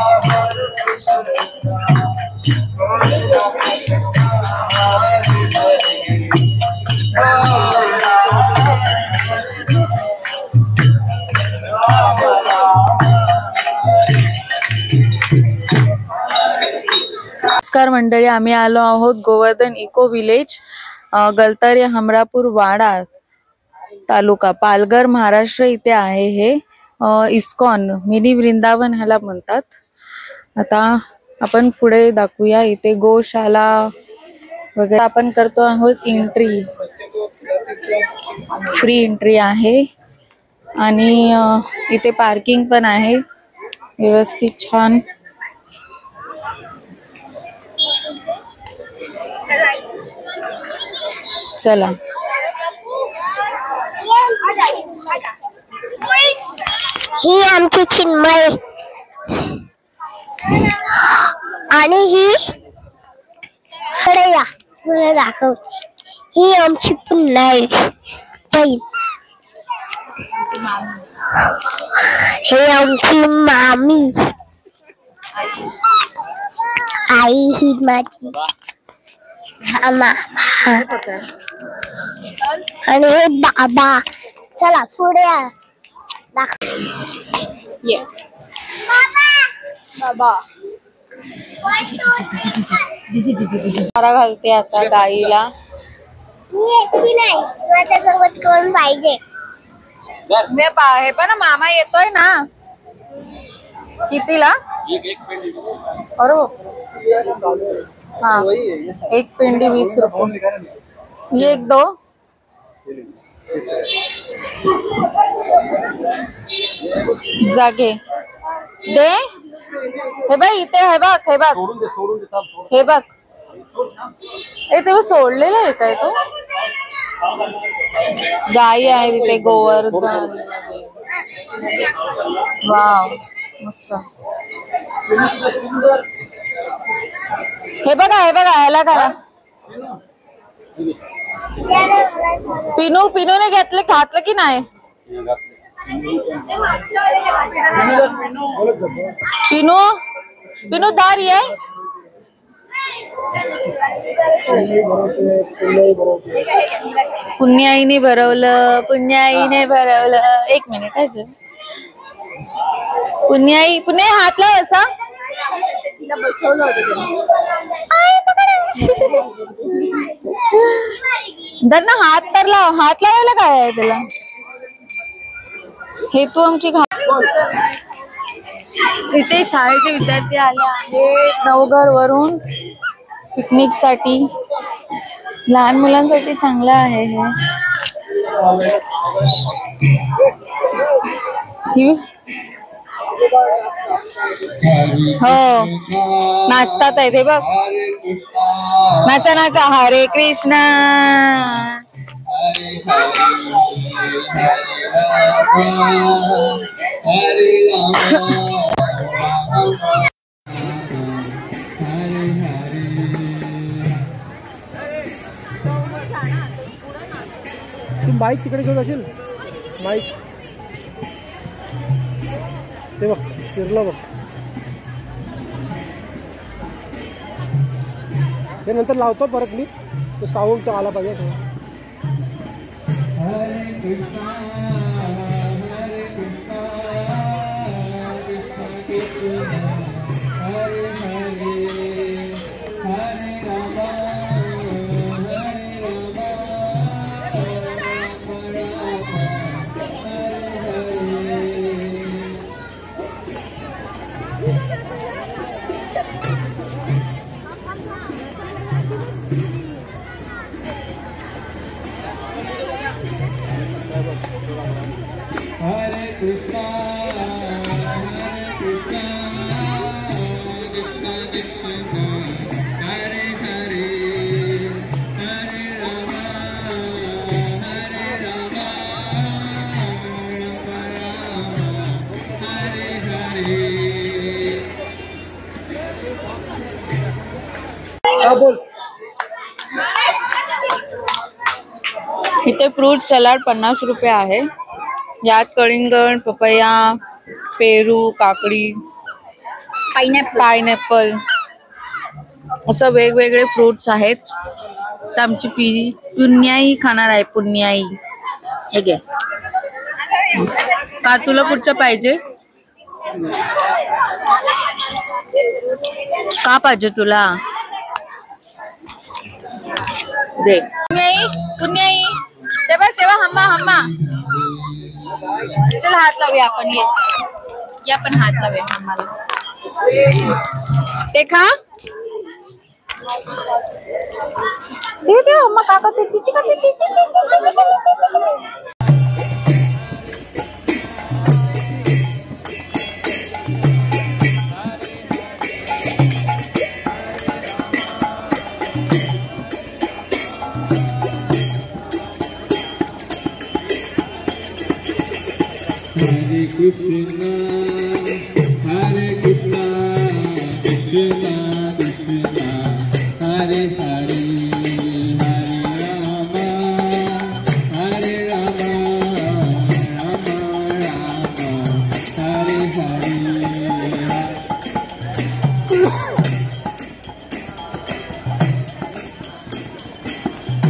नमस्कार मंडळी, आम्ही आलो आहोत गोवर्धन इको विलेज, गलतरे हमरापूर वाडा तालुका पालघर महाराष्ट्र इथे आहे हे इस्कॉन मिनी वृंदावन ह्याला म्हणतात। आता आपण पुढे दाखवूया, इथे गोशाला वगैरे आपण करतो आहोत। एंट्री फ्री एंट्री आहे आणि इथे पार्किंग पण आहे व्यवस्थित छान। चला ही आमची चिन्मय आणि ही या मला दाखवते, ही आमची पुन्नाई बहीण, हे आमची मामी, आई ही माझी मामा आणि हे बाबा। चला पुढे या। बाबा चारा घालते आता गाईला। मी एकटी नाही, माझ्यासोबत कोण पाहिजे? हे पण मामा येतोय ना। कितीला? अरे हाँ, एक पिंडी 20 रुपये। ये एक दो जागे दे। हे बघ इथे, हे बघ हे बघ हे बघ, तेव्हा सोडलेलं आहे काय तो? गाई आहे तिथे गोवर्धन। वाव मस्त। हे बघा ह्याला करा। पिनूने घातलं की नाही? पिनू दारी आहे। पुण्याईने भरवलं। एक मिनिट आहे पुण्याई हात लाव असा। तिला बसवलं होतं ना, हात लावायला काय आहे त्याला? हे तू आमची इथे शाळेचे विद्यार्थी आले आहेत नवघर वरून पिकनिक साठी। लहान मुलांसाठी चांगलं आहे हे। हो नाचतात आहे ते बघ, नाचा हरे कृष्णा तू माईक तिकडे घेऊन असेल, माईक ते बघ फिरलं बघ, ते नंतर लावतो परत मी, तो साऊंड तो आला पाहिजे। बोल। इथे फ्रूट सलाड 50 रुपये आहे। यात कलिंगड, पपया, पेरू, काकडी पायनॅपल असं वेगवेगळे फ्रुट्स आहेत. तर आमची पुन्याई खाणार आहे. पुन्याई हे घे. का तुला कुठचं पाहिजे? का पाहिजे तुला? दे. पुन्याई तेव्हा हम्मा चल हात लावूया आपण. ये आपण हात लावूया हम्माला. ते खा. दे हम्मा काका ते Chichi Hare Krishna, Hare Krishna, Krishna Krishna, Hare Hare, Hare Rama, Rama Rama, Hare Hare.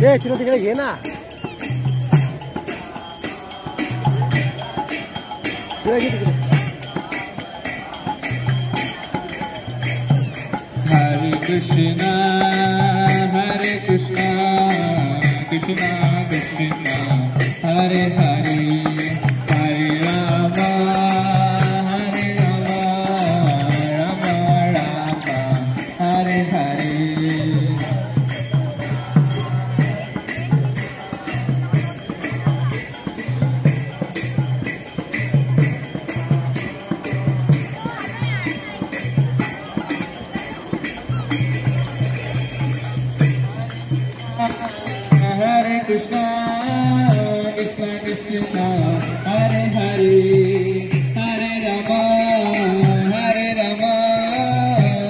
ये चिरो तिकडे घे ना. Hare Krishna, Hare Krishna, Krishna Krishna, Hare Hare, Hare Rama, Hare Rama, Rama Rama, Hare Hare. Hare Krishna, Krishna Krishna, Hare Hare, Hare Rama, Hare Rama,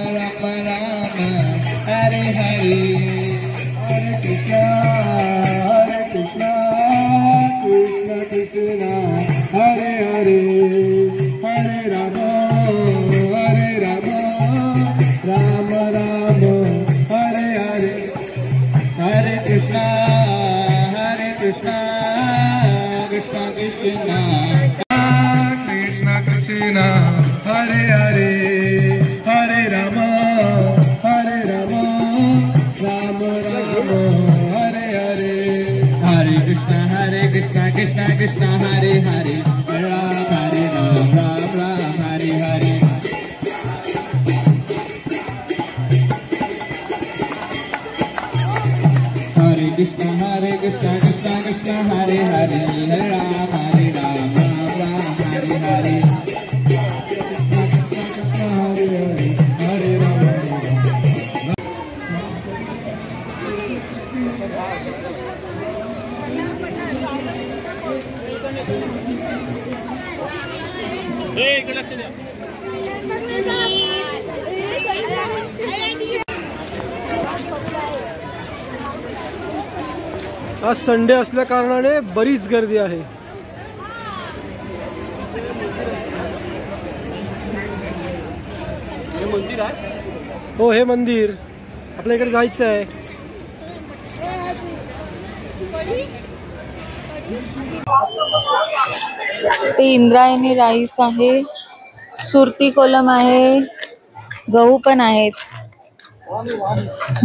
Rama Rama, Hare Hare, Hare Krishna, Krishna Krishna, Hare Hare, Hare Rama, Hare Rama, Rama Rama, Hare Hare. Hare Krishna, Krishna Krishna, Krishna Krishna, Hare Hare, Hare Rama, Rama Rama, Hare Hare, Hare Krishna, Krishna Krishna, Hare Hare, Hare Ram, Ram Ram, Hare Hare. Hare Krishna, Krishna Krishna, Hare Hare, Hare Ram, Ram Ram, Hare Hare. Hare Ram. आज Sunday असल्या कारणाने बरीच गर्दी आहे. हे मंदिर आहे. हो हे मंदिर आपल्या इकडे जायचं आहे. ते इंद्रायणी राईस आहे. सुरती कोलम आहे. गहू पण आहेत.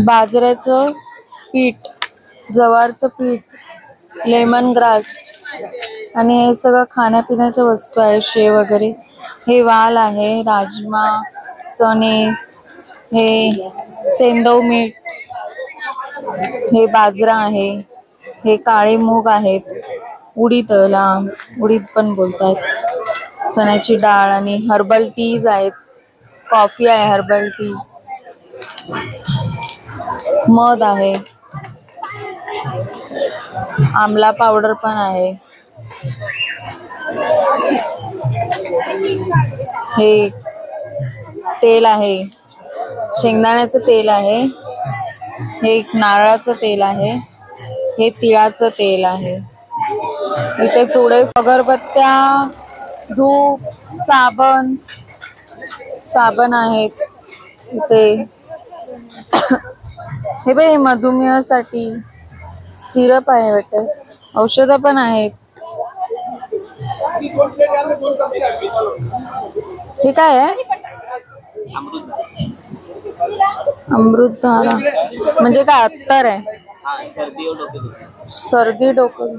बाजऱ्याचं पीठ, जवारचं पीठ, लेमन ग्रास आणि हे सगळं खाण्यापिण्याच्या वस्तू आहे. शेव वगैरे. हे वाल आहे. राजमा, चणे, हे सेंदव मीठ, हे बाजरा आहे. हे काळे मूग आहेत. उडीदला उडीद पण बोलतात. चण्याची डाळ आणि हर्बल टीज आहेत. कॉफी आहे. हर्बल टी, मध आहे. आमला पावडर पण आहे. हे तेल आहे. शेंगदाण्याचं तेल आहे. हे नारळाचं तेल आहे. हे तिळाचं तेल आहे. इथे पुढे अगरबत्त्या, धूप, साबण, साबण आहेत इथे. हे बघ, मधुमेहासाठी सिरप आहे वाटतं. औषधं पण आहेत. हे काय आहे? अमृतधारा म्हणजे काय? अत्तर आहे. सर्दी डोकं.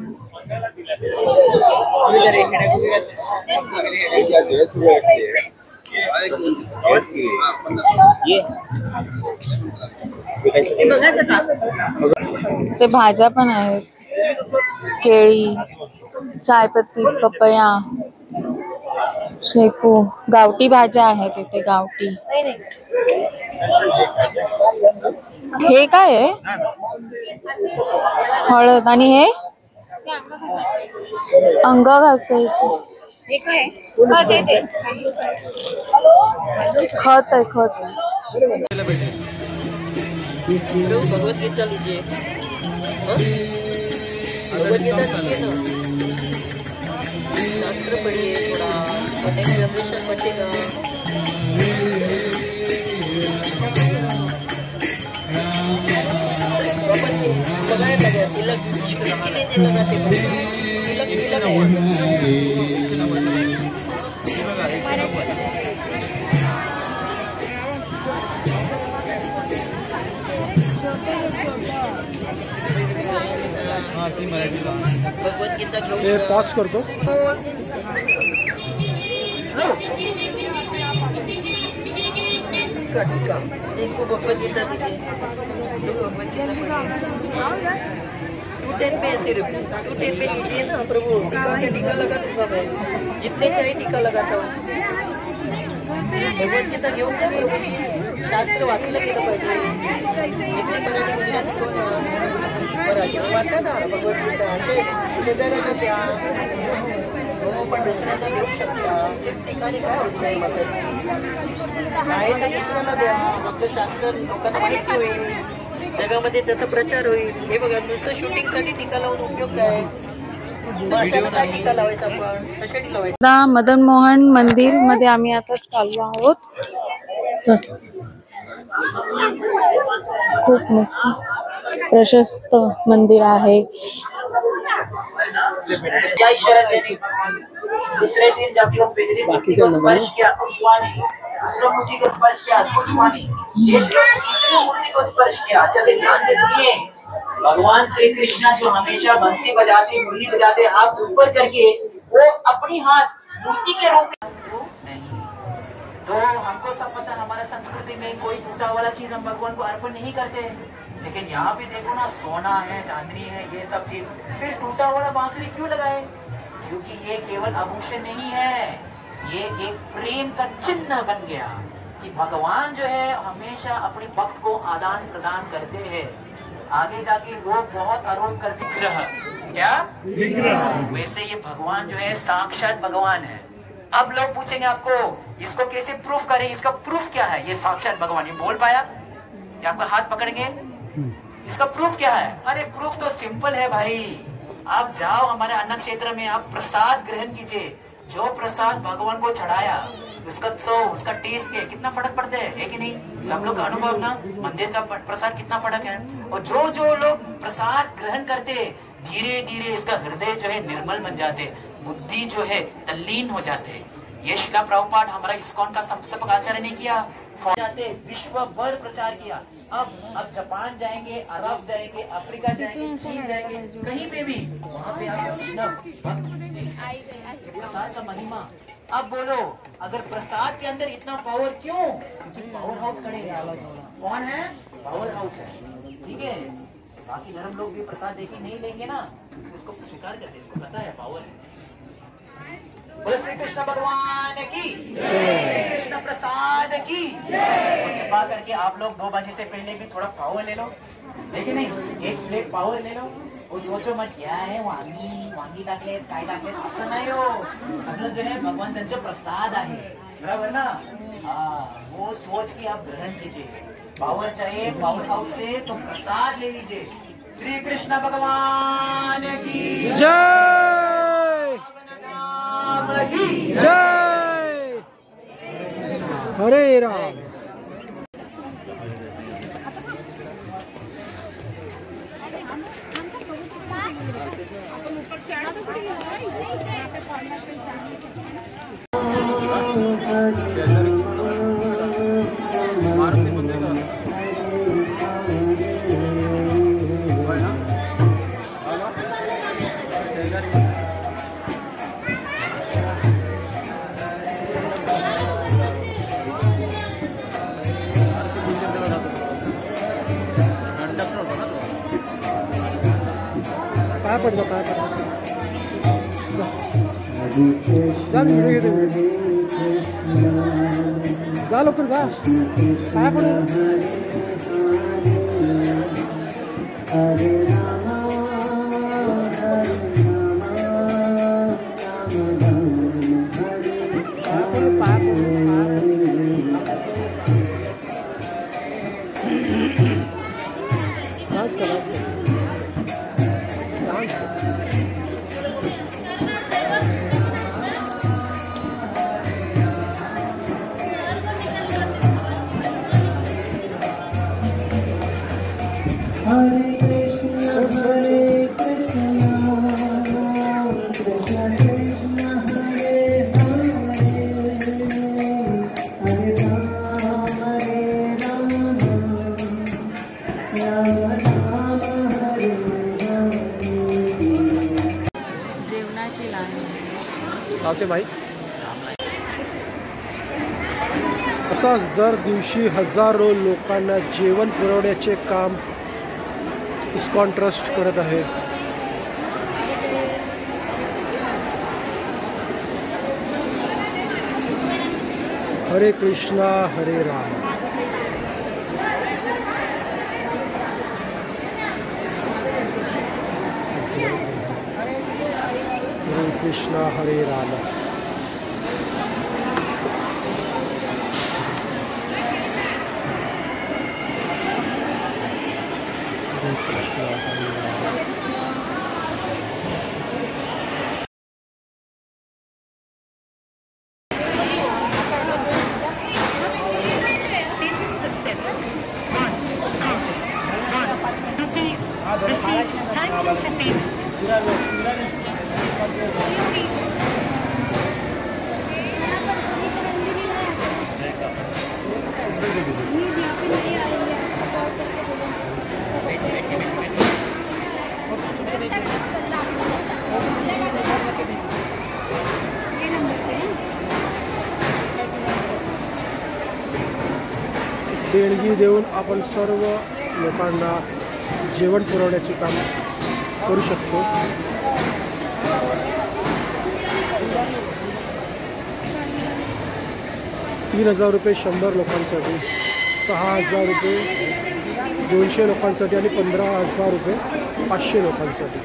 ते भाज्या पण आहेत. केळी, चायपत्ती, पपया, शेपू, गावठी भाज्या आहेत इथे. गावठी. हे काय आहे? हळद. आणि हे अंग घासायचं. खत आहे. खत. भगवद्गीता लीजिए। भगवद्गीता लीजिए ना, शास्त्र पढ़िए थोड़ा, नेक्स्ट जनरेशन बचेगा। लगाया तिलक, नहीं लगाते तिलक भगवद्गीता घेऊन पॉज करतो. इनको भगवद्गीता दीजिए। 210 पे सिर्फ 210 पे लीजिए ना प्रभु। टीका क्या टीका लगा दूंगा मैं, जितने चाहिए टीका लगाता हूँ। भगवद्गीता घेऊन द्या प्रभू. शास्त्र वाचलं गेलं पाहिजे. इथे मराठी गुजराती कोण मराठी वाचा ना भगवद्गीता. असे शेजाऱ्याला द्या, पण दुसऱ्यांना देऊ शकता. सिर्फ ठिकाणी काय होत नाही मग आहे तर दुसऱ्याला द्या. आपलं शास्त्र लोकांना माहिती होईल, जगामध्ये त्याचा प्रचार होईल. हे बघा, नुसतं शूटिंगसाठी टीका लावून उपयोग काय? काय टीका लावायचा आपण? कशासाठी लावायचं? मदन मोहन मंदिर मध्ये आम्ही आता चाललो आहोत. खूप मस्त प्रशस्त मंदिर आहे. दूसरे दिन जब लोग बिजली को स्पर्श किया कुछ हुआ नहीं, दूसरे मूर्ति को स्पर्श किया कुछ हुआ नहीं, तीसरे मूर्ति को स्पर्श किया. जैसे ध्यान से सुनिए, भगवान श्री कृष्ण जो हमेशा बंसी बजाते, मुरली बजाते, हाथ ऊपर करके, वो अपनी हाथ मूर्ति के रूप में तो हमको सब पता है. हमारा संस्कृति में कोई टूटा वाला चीज हम भगवान को अर्पण नहीं करते. लेकिन यहाँ पे देखो ना, सोना है, चांदनी है, ये सब चीज. फिर टूटा वाला बांसुरी क्यों लगाए? क्योंकि ये केवल आभूषण नहीं है, ये एक प्रेम का चिन्ह बन गया कि भगवान जो है हमेशा अपने भक्त को आदान प्रदान करते हैं. आगे जाके लोग बहुत आरोप करते विग्रह, क्या विग्रह, वैसे ये भगवान जो है साक्षात भगवान है. अब लोग पूछेंगे आपको, इसको कैसे प्रूफ करें? इसका प्रूफ क्या है? ये साक्षात भगवान. ये बोल पाया? ये आपका हाथ पकड़ेंगे? इसका प्रूफ क्या है? अरे प्रूफ तो सिंपल है भाई. आप जाओ हमारे अन्न क्षेत्र में, आप प्रसाद ग्रहण कीजिए. जो प्रसाद भगवान को चढ़ाया, उसका तो उसका टेस्ट के कितना फर्क पड़ता है कि नहीं? सब लोग का अनुभव ना, मंदिर का प्रसाद कितना फर्क है. और जो लोग प्रसाद ग्रहण करते, धीरे धीरे इसका हृदय जो है निर्मल बन जाते, बुद्धि जो है तल्लीन हो जाते. ये शिला प्रभुपाद हमारा इस्कॉन का संस्थापक आचार्य ने किया. जाते विश्व भर प्रचार किया. अब जापान जाएंगे, अरब जाएंगे, अफ्रीका जाएंगे, चीन जाएंगे, कहीं पे भी वहाँ पे आप प्रसाद का महिमा. अब बोलो, अगर प्रसाद के अंदर इतना पावर क्यों? क्योंकि पावर हाउस खड़े हैं. कौन है? पावर हाउस है. ठीक है, बाकी धर्म लोग भी प्रसाद देके नहीं लेंगे ना, उसको स्वीकार करते, इसको पता है पावर है. बोलो श्री कृष्ण भगवान की, कृष्ण प्रसाद की. कृपा करके आप लोग 2 बजे से पहले भी थोड़ा पावर ले लो. लेकिन नहीं, एक प्लेट पावर ले लो. वो सोचो मत क्या है, वांगी टाकलेत, काय टाकलेत, असं नाही हो. सगळं जो है भगवान त्यांचे प्रसाद आहे. बराबर ना? वो सोच के आप ग्रहण कीजिए. पावर चाहिए पावर हाउस से, तो प्रसाद ले लीजिए. श्री कृष्ण भगवान की जय. की जय. हरे राम। पाय पडतो पाय पडतो जा मी व्हिडिओ घेते जा लवकर जा पाय पडतो डांस कर जेवणाची लाईन सावते भाई असाच दर दिवशी हजारो लोकांना जेवण पुरवण्याचे काम इस्कॉन ट्रस्ट करत आहे। हरे कृष्णा हरे राम। हरे कृष्णा हरे राम। हरे कृष्णा हरे राम। देणगी देऊन आपण सर्व लोकांना जेवण पुरवण्याचे काम करू शकतो। 3,000 रुपये 100 लोकांसाठी, 6,000 रुपये 200 लोकांसाठी आणि 15,000 रुपये 500 लोकांसाठी।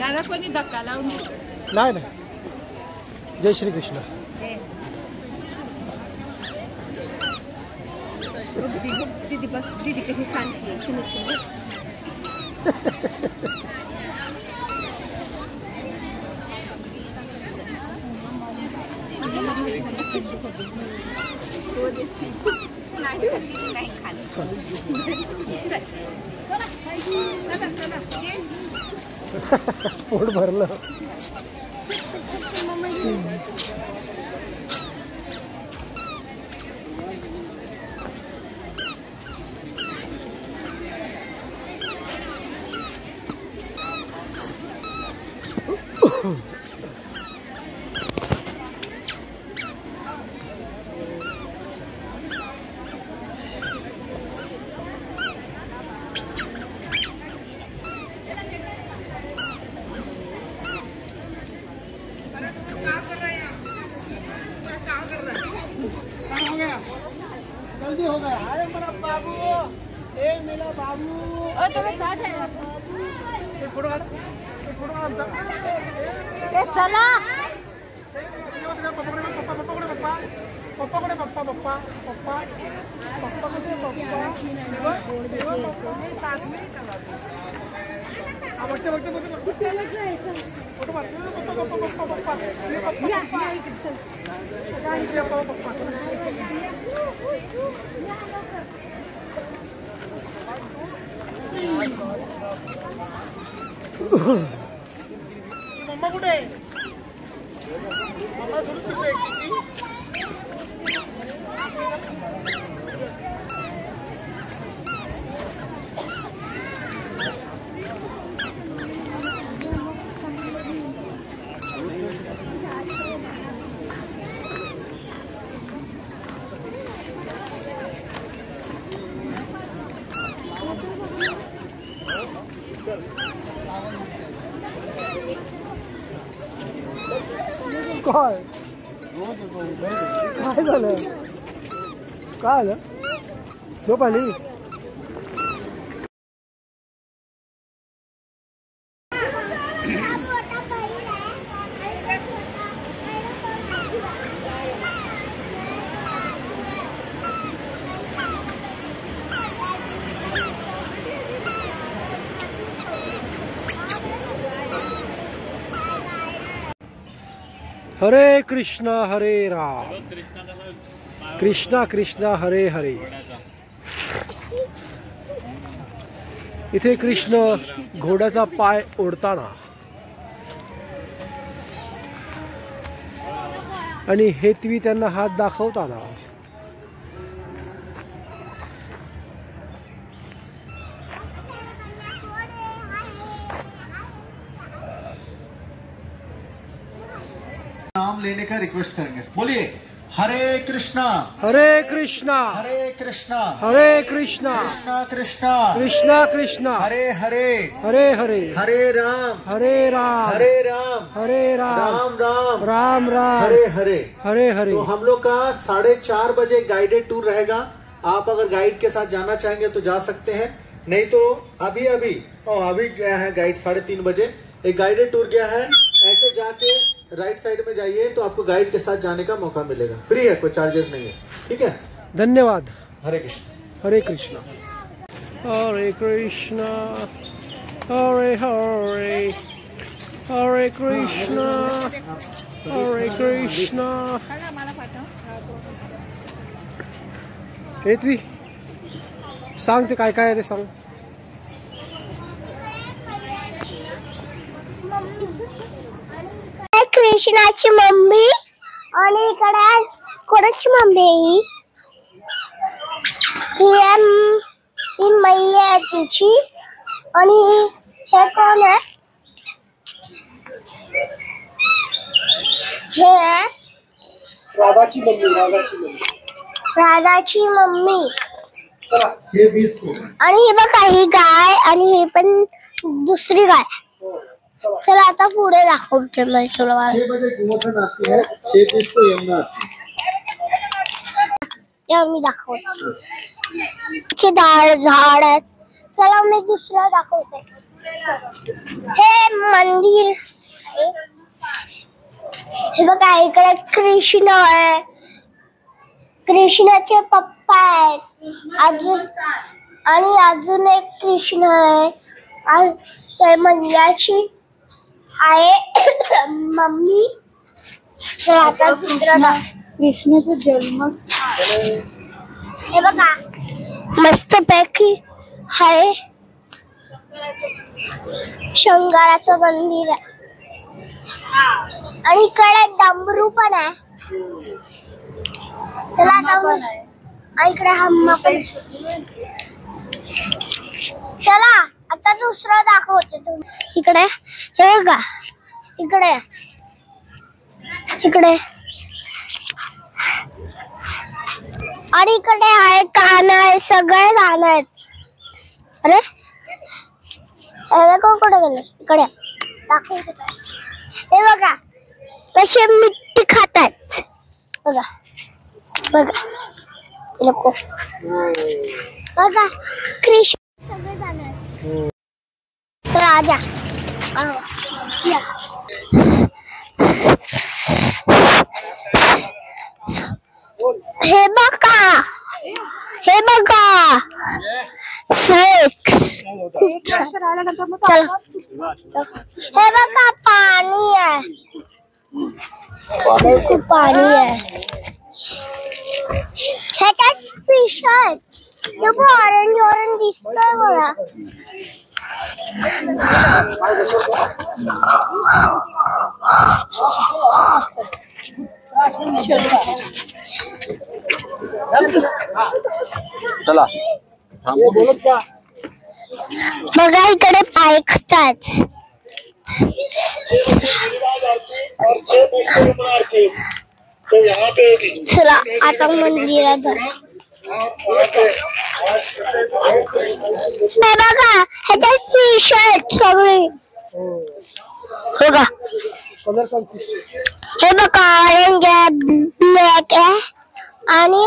दादा कोणी धक्का लावून नाही नाही। जय श्री कृष्ण। दीदी कशी छान पोट भरलं। जल्दी हो गया। अरे मेरा बाबू, ए मेरा बाबू, तुम्ही साथ आहे फोटो काढ, फोटो काढ। चला पप्पा पप्पा पप्पा पप्पाकडे पप्पा पप्पा पप्पा पप्पा कुठे पप्पा बघते बघते बघते फोटो मारते पप्पा पप्पा पप्पा पप्पा पप्पा मम्मा कुठे मम्मा सोडून फिरते काय काय झालं काय आलं झोप आली हरे कृष्णा हरे राम कृष्णा कृष्णा हरे हरे। इथे कृष्ण घोड्याचा पाय ओढताना आणि हेतवी त्यांना हात दाखवताना नाम लेने का रिक्वेस्ट करेंगे। बोलिए हरे कृष्णा हरे कृष्णा हरे कृष्णा हरे कृष्णा कृष्णा कृष्णा कृष्णा कृष्णा हरे हरे हरे हरे हरे राम हरे राम हरे राम हरे राम राम राम राम राम हरे हरे हरे हरे। तो हम लोग का 4:30 बजे गाइडेड टूर रहेगा। आप अगर गाइड के साथ जाना चाहेंगे तो जा सकते हैं, नहीं तो अभी गया है गाइड 3:30 बजे एक गाइडेड टूर गया है। ऐसे जाके राइट साइड में जाइए तो आपको गाइड के साथ जाने का मौका मिलेगा। फ्री है, कोई चार्जेस नहीं है। ठीक है, धन्यवाद। हरे कृष्ण हरे कृष्णा हरे कृष्णा हरे हरे हरे कृष्णा हरे कृष्णा। हेतवी सांग ते काय काय आहे ते सांग। कृष्णाची मम्मी आणि इकडे कोणाची मम्मी ही मैया आहे तिची आणि हे कोण आहे हे राधाची मम्मी राधाची मम्मी आणि हे बघा ही गाय आणि हे पण दुसरी गाय। चला आता पुढे दाखवते मी तुला। मी दाखवते झाड आहेत। चला मी दुसरं दाखवते। हे मंदिर हे बघा इकडे कृष्ण आहे, कृष्णाचे पप्पा आहेत अजून आणि अजून एक कृष्ण आहे आणि त्या मैयाची आहे मम्मी। तर आता कृष्णाचा जन्मस्थान हे बघा मस्त पैकी आहे शंकराचं मंदिर आहे आणि इकडे डमरू पण आहे। चला आता इकडे हम्मा पण। चला आता दुसरं दाखवते तुम्ही। इकडे हे बघा इकडे इकडे आणि इकडे आहे कान आहे सगळे कान आहेत। अरे कुठे गेले इकडे दाखवते। हे बघा कसे मिट्टी खातात बघा बघा लोक बघा कृष्ण सगळे जाणार तर आजा हे बघा, हे बघा snakes. चला. हे बघा पाणी आहे, खूप पाणी आहे. ह्याच्यात फिश आहेत. ऑरेंज ऑरेंज दिसतोय मला. चला बघा इकडे पाय खातात. चला आता मंदिरात जाऊ. बघा ह्याच्यात फिश आहेत सगळे. बघा हे बघा ऑरेंज आहे, ब्लॅक आहे आणि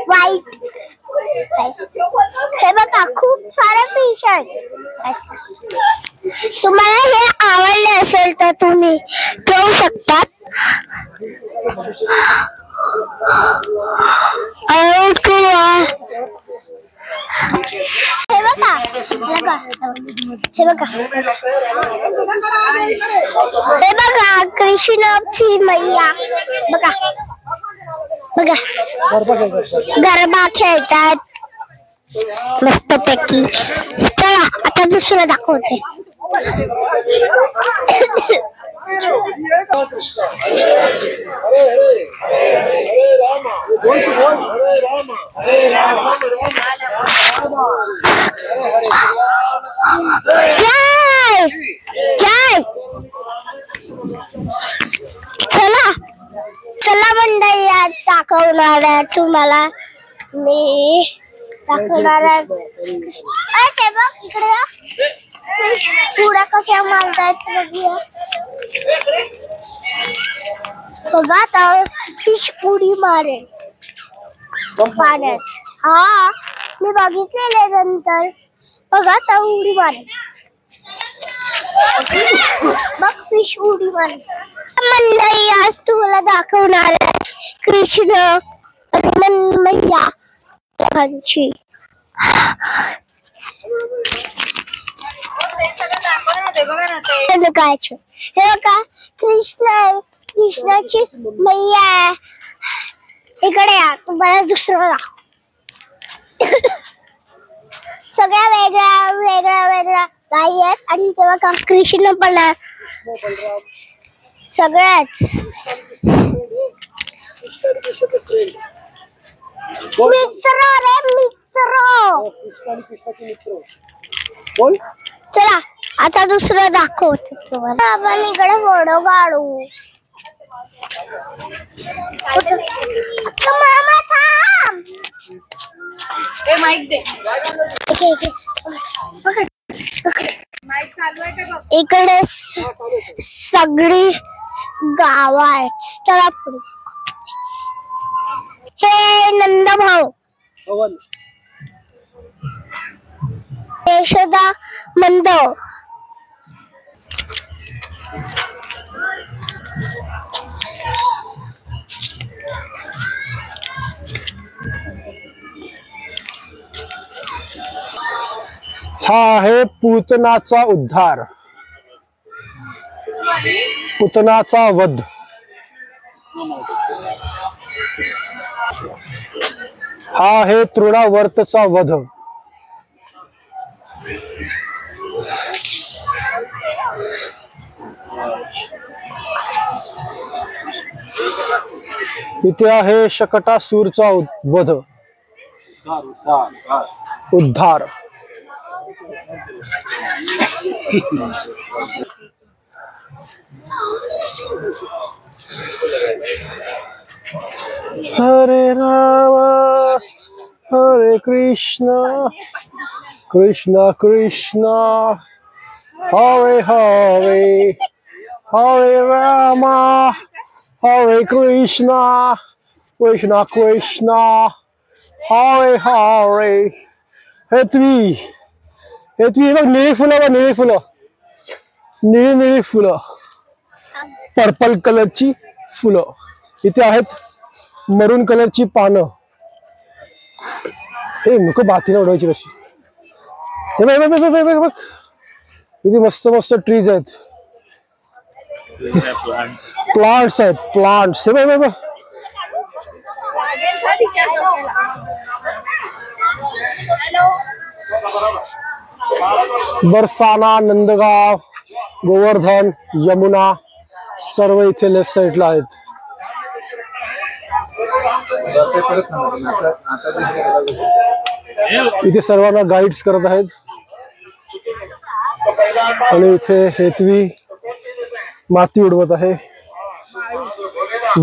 व्हाईट. हे बघा खूप सारे फिश आहेत. तुम्हाला हे आवडले असेल तर तुम्ही घेऊ शकतात. हे बघा, हे बघा, हे बघा, हे बघा कृष्णाची मैया. बघा बघा गरबा खेळतात मस्त पैकी. चला आता दुसरं दाखवते. जय जय. चला चला मंडळी, आज दाखवणार आहे तुम्हाला मी. दाखवणार आहे बघ इकडे पुढे कशा मारतायत बघूया. बघा आता फिश उडी मारेल पाण्यात. हा मी बघितलेले नंतर. बघा आता उडी मारेल. बघ फिश उडी मारेल. मंडळी आज तुम्हाला दाखवणार आहे कृष्ण आणि मैया लोकांची. हे बघा कृष्णाची मैया आहे. इकडे या तुम्हाला दुसरं दाखव. सगळ्या वेगळ्या वेगळ्या वेगळ्या गायी आहेत आणि ते बघा कृष्ण पण आहे. सगळ्याच मित्र रे मित्र. चला आता दुसरं दाखवते तुम्हाला. आपण इकडे फोटो काढू. मामा थांब. माईक दे. इकडे सगळी गाव आहेत. चला पुढे. हे नंदभाऊ, यशोदा मंदव. हा आहे पूतनाचा उद्धार, पूतनाचा वध. हा आहे तृणावर्तचा वध. इथे आहे शकटासूरचा वध, उद्धार. हरे राम हरे कृष्ण कृष्ण कृष्ण हरे हरे, हरे राम हरे कृष्ण कृष्ण कृष्ण हरे हरे. हे तुम्ही बघ, निळी फुलं बघ, निळी फुलं, निळी निळी फुलं, पर्पल कलरची फुलं. इथे आहेत मरून कलरची पानं. हे नको बातीला उडवायची कशी. हे बघ बघ बघ बघ बघ किती मस्त मस्त ट्रीज आहेत. प्लांट्स आहेत प्लांट्स. हे बघ बघ बघ. बरसाना, नंदगाव, गोवर्धन, यमुना सर्व इथे लेफ्ट साइडला आहेत. इथे सर्वांना गाईड्स करत आहेत. आणि इथे हेतवी माती उडवत आहे,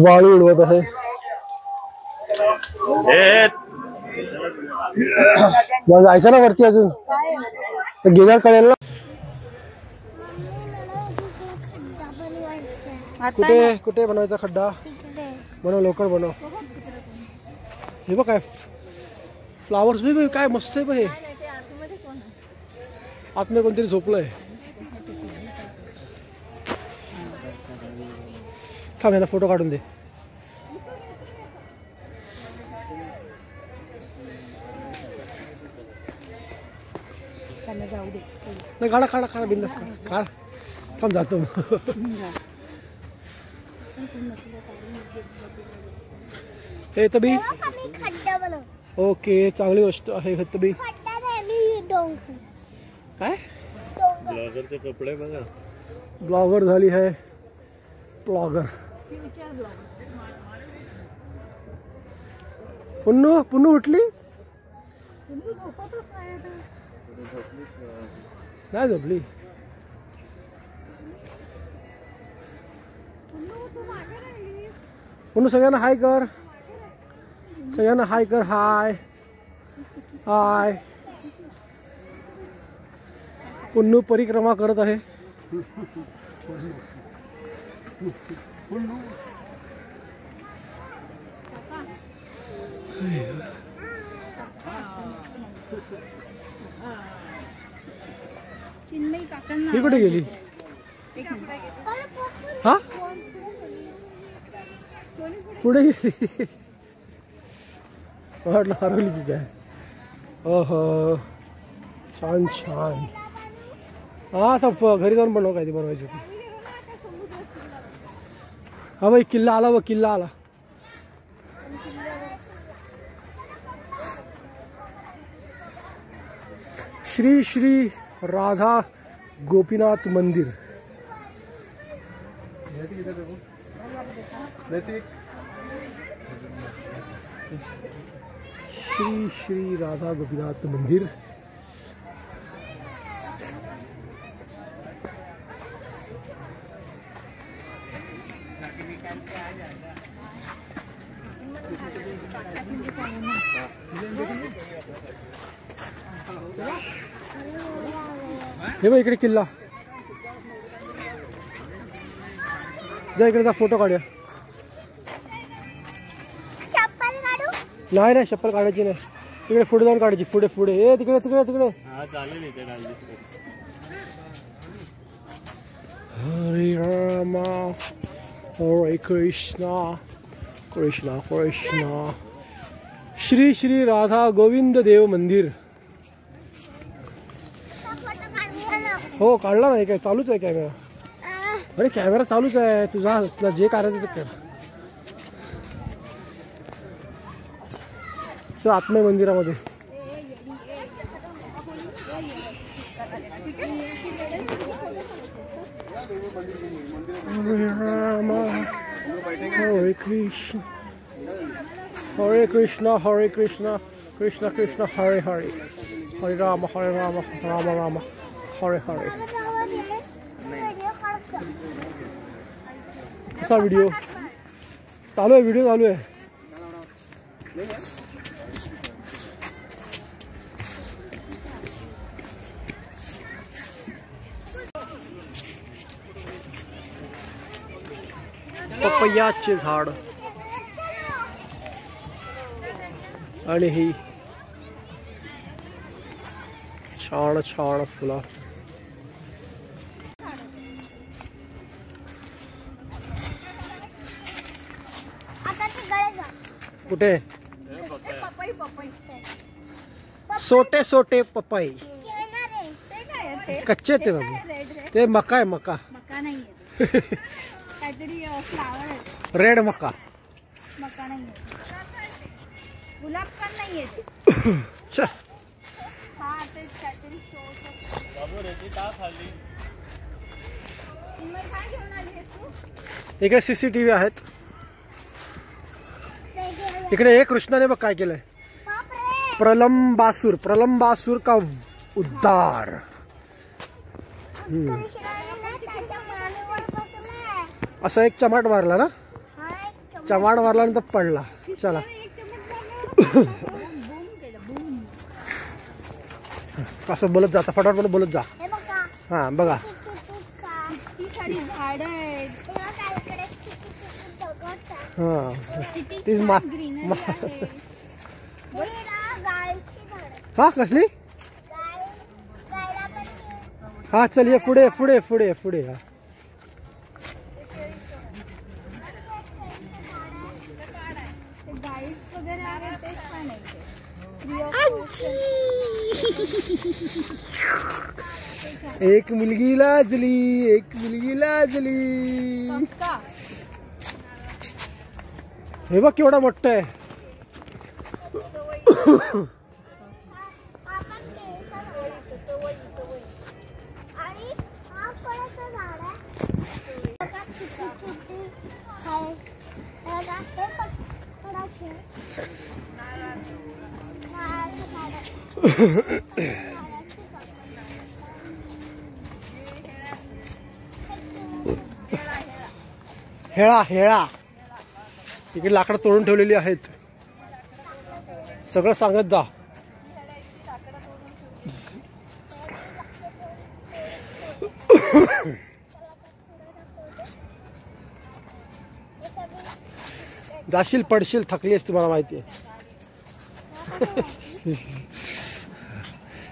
वाळू उडवत आहे. जायचं ना वरती अजून तर गेल्यावर कळेल ना. कुठे कुठे बनवायचा खड्डा. बनव लवकर बनव. हे बघ काय फ्लावर्स बी काय मस्त आहे बघ. हे आतमध्ये कोणतरी झोपलंय. थांब याला फोटो काढून दे. नाही काढा काढा काढा बिंदास काढ. थांब जातो. हे तबी ओके चांगली गोष्ट आहे. हे तबी काय ब्लॉगरचे कपडे बघा. ब्लॉगर झाली आहे ब्लॉगर. पुन्नू पुन्नू उठली नाही झोपली. पुन्नू सगळ्यांना हाय कर. सगळ्यांना हाय कर. हाय हाय. पुन्नू परिक्रमा करत आहे. ही कुठे गेली. हा पुढे गेली. वाटलं हरवली तिथे. ओहो छान छान. हा आता घरी जाऊन बनव काय ते बनवायची होती. हा भाई किल्ला आला बघ. किल्ला आला. श्री श्री राधा गोपीनाथ मंदिर. श्री श्री राधा गोपीनाथ मंदिर. हे बघ इकडे किल्ला. जा इकडे जा फोटो काढूया. नाही नाही चप्पल काढायची नाही. तिकडे पुढे जाऊन काढायची. पुढे पुढे ए तिकडे तिकडे तिकडे. हरे रामा हरे कृष्णा कृष्णा कृष्णा. श्री श्री राधा गोविंद देव मंदिर. हो काढला नाही काय. चालूच आहे कॅमेरा. अरे कॅमेरा चालूच आहे. तुझा जे करायचं ते कर. चल आत्मे मंदिरामध्ये. हरे राम हरे कृष्ण हरे कृष्णा हरे कृष्णा कृष्णा कृष्णा हरे हरे हरे राम राम राम हरे हरे. कसा व्हिडिओ चालू आहे. व्हिडिओ चालू आहे. पपयाचे झाड आणि ही छान छान फुलं. कुठे पपई पपई सोटे सोटे पपई येणार आहे. ते काय आहे ते? कच्चे ते बाबू रेड रेड ते मका आहे मका मका नाहीये काहीतरी फ्लावर आहे रेड मका मका नाहीये गुलाब पण नाहीये ते छ. हा ते काहीतरी काय घेऊन आली आहेस तू इकडे CCTV आहेत. इकडे एक कृष्णाने बघ काय केलंय. प्रलंबासूर का उद्धार. कृष्णाने त्याच्या मानेवर बसलाय. असा एक चमाट मारला ना. हा एक चमाट मारला नंतर पडला. चला असं बोलत जा फटाफट बोलत जा. हे बघा. हा बघा किती सारी झाडं आहेत तेव्हा काय इकडे किती दगड आहे. हा किती तीच छान ग्रीनरी आहे हे ना गायची झाड. हा कसली गायला पण हा चल ये पुढे पुढे पुढे पुढे हा. ते गाईड्स वगैरे आहेत ते छान आहे ते Free of एक मुलगी लाजली एक मुलगी लाजली. पक्का हे बघ केवढा मोठा आहे. आपण केळीचं झाड आहे. आणि हा फळाचं झाड आहे. बघा किती आहे. बघा, हे पण फळाचं आहे. नारळाचं झाड आहे. नारळाची झाड आहे. हेळा हेळा इकडे लाकडं तोडून ठेवलेली आहेत. सगळं सांगत जा. जाशील पडशील थकलीस तुम्हाला माहिती आहे.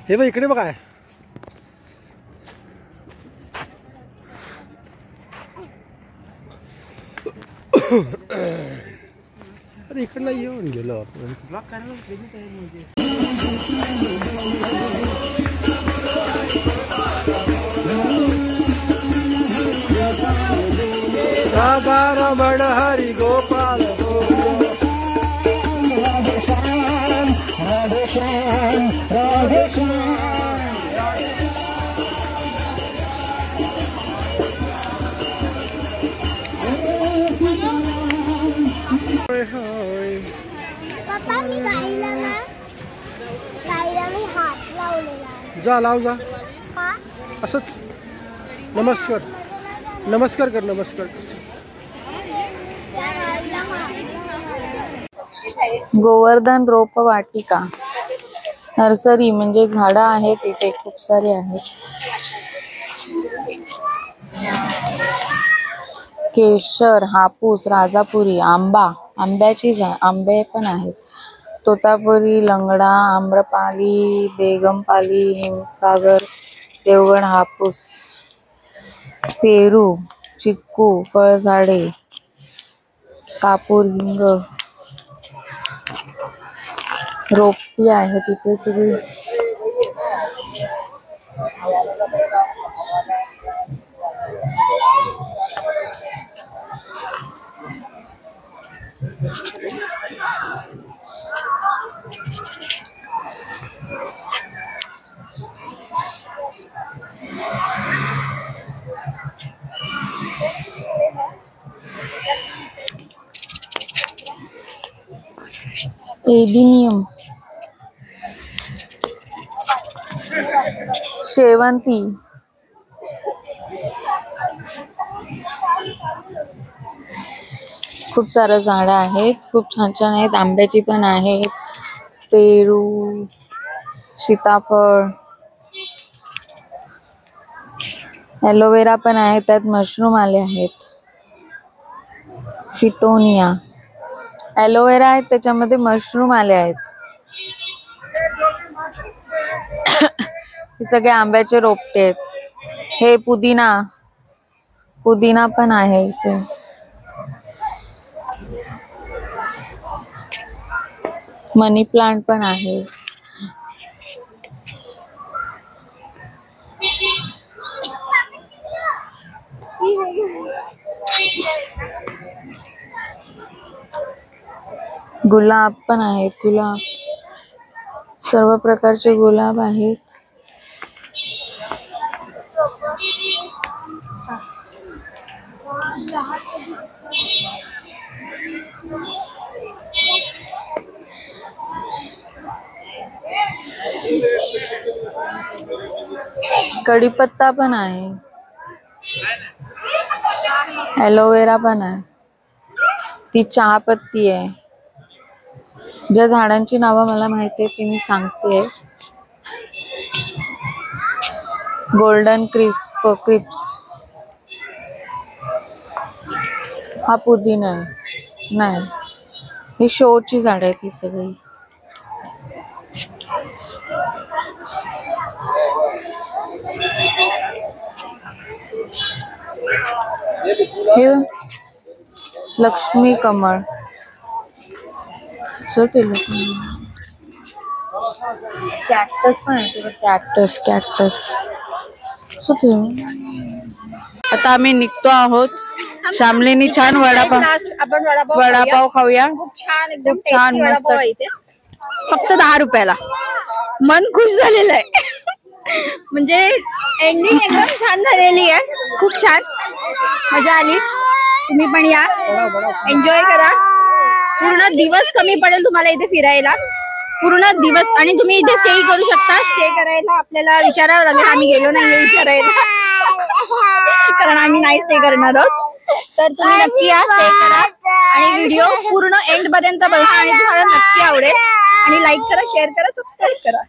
हे बघ इकडे बघा. अरे इकडनं येऊन गेलो आपण. राधा रमण हरी गोपाल पप्पा मी गाईला मी हात लावलेला आहे. जा लाव जा का? असंच नमस्कार नमस्कार कर नमस्कार कर. त्या गाईला हात लावलेला. गोवर्धन रोप वाटिका नर्सरी म्हणजे झाडं आहेत इथे खूप सारी आहेत. केशर, हापूस, राजापुरी, आंब्याची आंबे पण आहेत. तोतापुरी, लंगडा, आम्रपाली, बेगमपाली, हिमसागर, देवगण हापूस, पेरू, चिक्कू, फळझाडे, कापूर, हिंग, रोपटी आहे तिथे सगळी. एडिनियम, शेवंती, खूप सारं झाडं आहेत. खूप छान छान आहेत. आंब्याची पण आहेत. पेरू, सीताफळ, एलोवेरा पण आहे. त्यात मशरूम आले आहेत. फिटोनिया, एलोवेरा आहेत त्याच्यामध्ये मशरूम आले आहेत. हे सगळे आंब्याचे रोपटे आहेत. हे पुदिना पण आहे इथे. मनी प्लांट पण आहे. गुलाब पण आहेत. गुलाब, सर्व प्रकारचे गुलाब आहेत. कढीपत्ता पण आहे. एलोवेरा पण आहे. ती चहा पत्ती आहे. ज्या झाडांची नावं मला माहिती आहे ती मी सांगते. गोल्डन क्रिप्स, हा पुदिना आहे. नाही, ही शोची झाड आहेत ही सगळी. हे लक्ष्मी कमळ. कॅक्टस पण आहे. कॅक्टस. आता आम्ही निघतो आहोत. श्यामलीनी छान वडापाव खाऊया. खूप छान, एकदम खूप छान, tasty मस्त. वडापाव आहे इथे. फक्त 10 रुपयाला. मन खुश झालेलं आहे. म्हणजे एंडिंग एकदम छान झालेली आहे. खूप छान मजा आली. तुम्ही पण या, एन्जॉय करा. पूर्ण दिवस कमी पडेल तुम्हाला इथे फिरायला. पूर्ण दिवस. आणि तुम्ही इथे स्टे करू शकता. स्टे करायला आपल्याला विचारावं लागेल. आम्ही गेलो नाहीये विचारायला, कारण आम्ही नाही स्टे करणार आहोत. तर तुम्ही नक्की या, स्टे करा आणि व्हिडिओ पूर्ण एंड पर्यंत बघा आणि तुम्हाला नक्की आवडेल. आणि लाईक करा, शेअर करा, सबस्क्राईब करा.